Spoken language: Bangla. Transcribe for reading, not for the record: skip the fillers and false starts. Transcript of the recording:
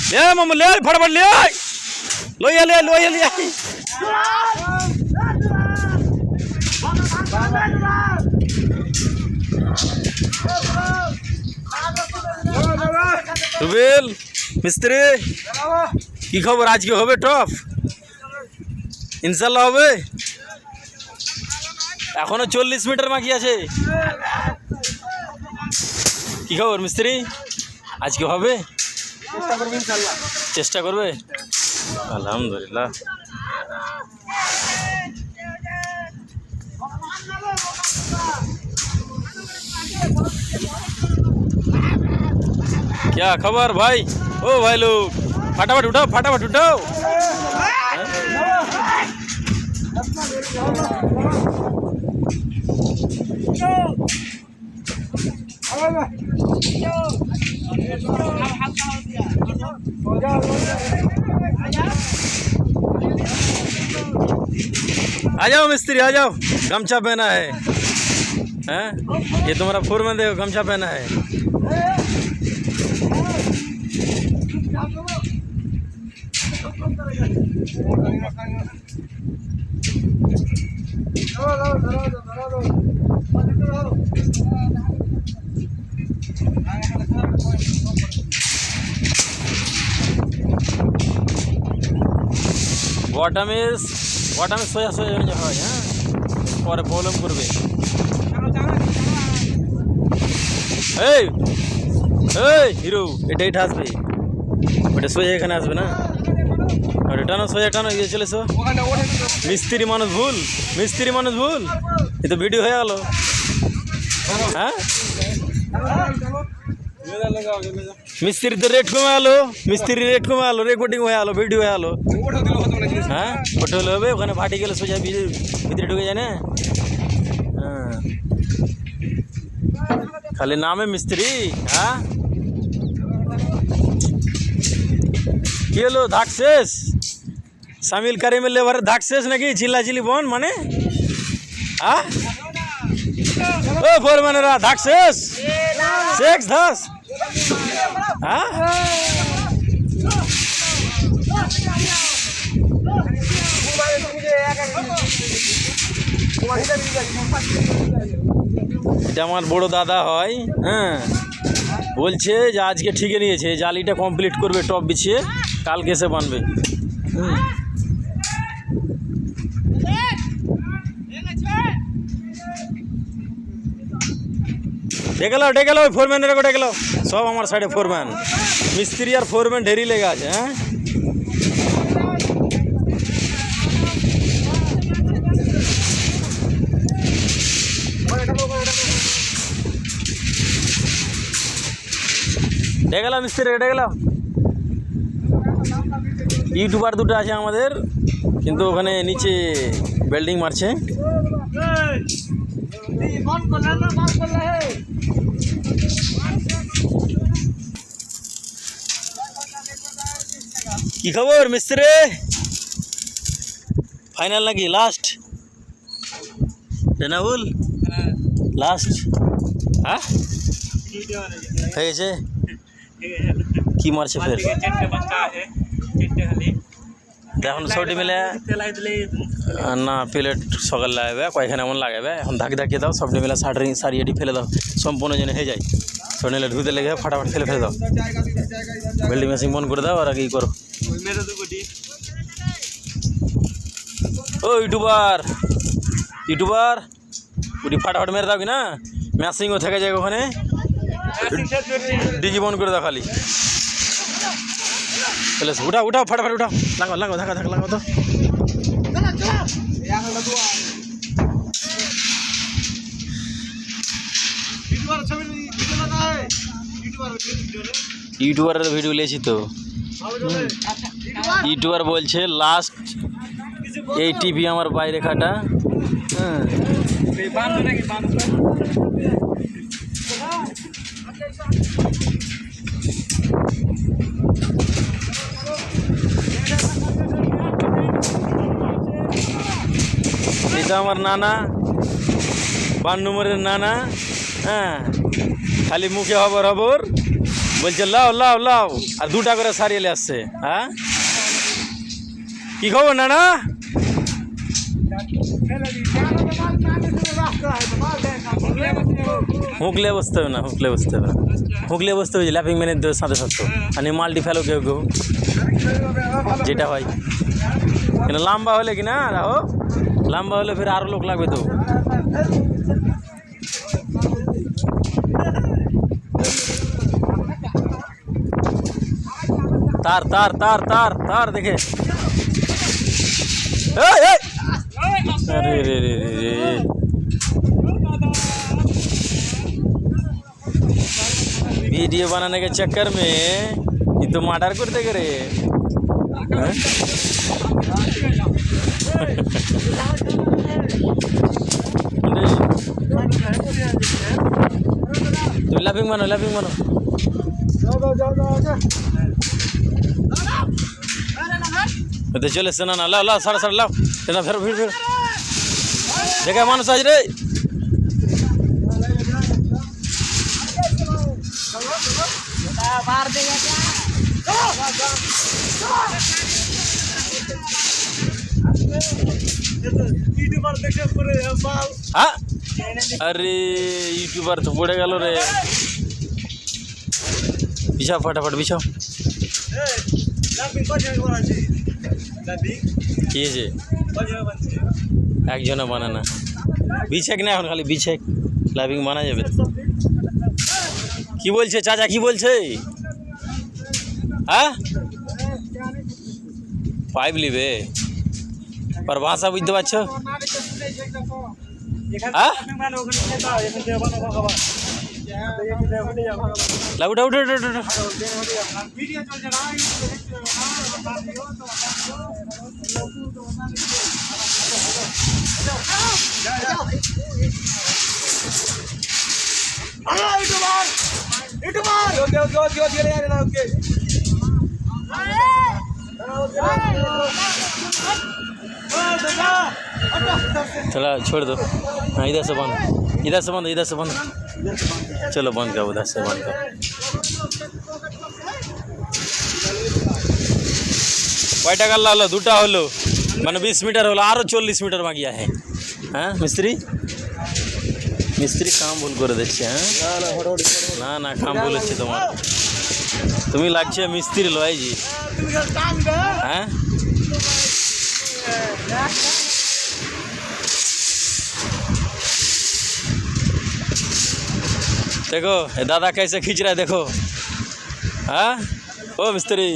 ले मामा ले फटाफट ले लोया ले लोया ले রুবেল মিস্ত্রি কি খবর আজকে হবে টপ ইনশাল্লাহ হবে এখনো 40 মিটার বাকি আছে কি খবর মিস্ত্রি আজকে হবে চেষ্টা করবে আলহামদুলিল্লাহ क्या खबर भाई ओ भाई लोग फटाफट उठाओ आ जाओ मिस्त्री आ जाओ गमछा पहना है हैं ये तुम्हारा फोरमैन देखो गमछा पहना है ওয়াটামে সোয়া সোয়া হয় হ্যাঁ পরে প্রবলেম করবে এই এই হিরো এটাই আসবে ওটা সোয়া এখানে আসবে না আর এটা না সোয়া টানো গিয়ে চলেছো মিস্ত্রি মানুষ ভুল এ তো ভিডিও হয়ে গেল হ্যাঁ মিস্ত্রি তো রেট কমে আলো রেকর্ডিং হয়ে আলো ভিডিও হয়ে আলো হ্যাঁ ওটা হলে হবে ওখানে ফাটি গেলে সোজা ভিতরে ঢুকে যায় না হ্যাঁ খালি নামে মিস্ত্রি হ্যাঁ কি হলো ধাক শেষ সামিল কারিমের লেবারের ধাক শেষ নাকি চিল্লাচিল্লি বন মানে হ্যাঁ ও ফোরম্যানেরা ধাক শেষ ধাস হ্যাঁ এটা আমার বড় দাদা হয় হ্যাঁ বলছে যে আজকে ঠিকই নিয়েছে জালিটা কমপ্লিট করবে টপ বিছিয়ে কালকে এসে বানবে ডেকে লো ফোরম্যানের ডেকে লো সব আমার সাইডে ফোরম্যান মিস্ত্রি আর ফোরম্যান ঢেরি লেগে আছে হ্যাঁ ডেকে লো মিস্ত্রি ডেকে লো ইউটিউবার দুটো আছে আমাদের কিন্তু ওখানে নিচে বিল্ডিং মারছে কি খবর মিস্ত্রি ফাইনাল নাকি লাস্ট রেনাউল লাস্ট হ্যাঁ হয়ে গেছে কি মারছে ফের এখন ছটি মিলে না প্লেট সকাল লাগাবে কয়েকখানে এমন লাগাবে এখন ধাকিয়ে দাও সবটি মিলে সারিয়েটি ফেলে দাও সম্পূর্ণ যেন হয়ে যায় ছোট নিলে ধুতে লেগে ফাটাফাট ফেলে দাও বিল্ডিং মেশিন বন্ধ করে দাও আর আগে করো ও ইউটিউবার উঠি ফাটাফাট মেরে দাও কি না মেশিনও থেকে যায় ওখানে ডিজি বন্ধ করে দাও খালি উঠাও ফাটাফাট উঠাও লাগাও ধাক্কা লাগাও তো ইউটিউবারের ভিডিও লিয়েছি তো ইউটিউবার বলছে লাস্ট এই টিভি আমার বাইরে খাটা হ্যাঁ এটা আমার নানা, 5 নম্বরের নানা। হ্যাঁ, খালি মুখে হবর হবর বলছে লাও লাও লাও, আর 2টা করে সারিয়ে আসছে। হ্যাঁ, কি খবর নানা? হুঁকলে বসতে হবে না, হুঁকলে বসতে হবে না, হুঁকলে বসতে হবে ল্যাপিং ম্যানের সাথে সাথে। আর মাল্টি ফেলো কেউ কেউ, যেটা হয়। কিন্তু লম্বা হলে কি না রাহো, লম্বা হলে ফের আরো লোক লাগবে তো। তার তার তার তার তার দেখে, अरे रे रे रे रे, वीडियो बनाने के चक्कर में ये तो मर्डर करते करे। तो लाफिंग मानो, लाफिंग मानो। तो चले सुना ना, लाओ लाओ सारा सारा लाओ, ना फिर देखा मानुष आज रे। हाँ, अरे यूट्यूबर तो पड़े गलो रे। बिछाओ फटाफट बिछाओ। কি যে একজনে বানায় না, বিছেক না এখন, খালি বিছেক লাভিং বানা যাবে। কি বলছে চাচা, কি বলছে? হ্যাঁ, পাইপ লিবে আর ভাষা বুঝতে পারছো? হ্যাঁ, উঠে উঠে উঠে উঠে। चला छोड़ दो। हाँ, इधर से बंद, इधर से बंद, इधर से बंद। चलो बंद करो, उधर से बंद करो। কয় টাকা লাগলো? 2টা হলো, মানে 20 মিটার হলো, আরও 40 মিটার বাকি আছে। হ্যাঁ মিস্ত্রি, মিস্ত্রি কাম ভুল করে দিচ্ছে। হ্যাঁ, না না কাম ভুল হচ্ছে তোমার, তুমি লাগছে মিস্ত্রি লয় জি। হ্যাঁ, देखो दादा कैसे खींच रहा है, देखो। हाँ, ओ मिस्त्री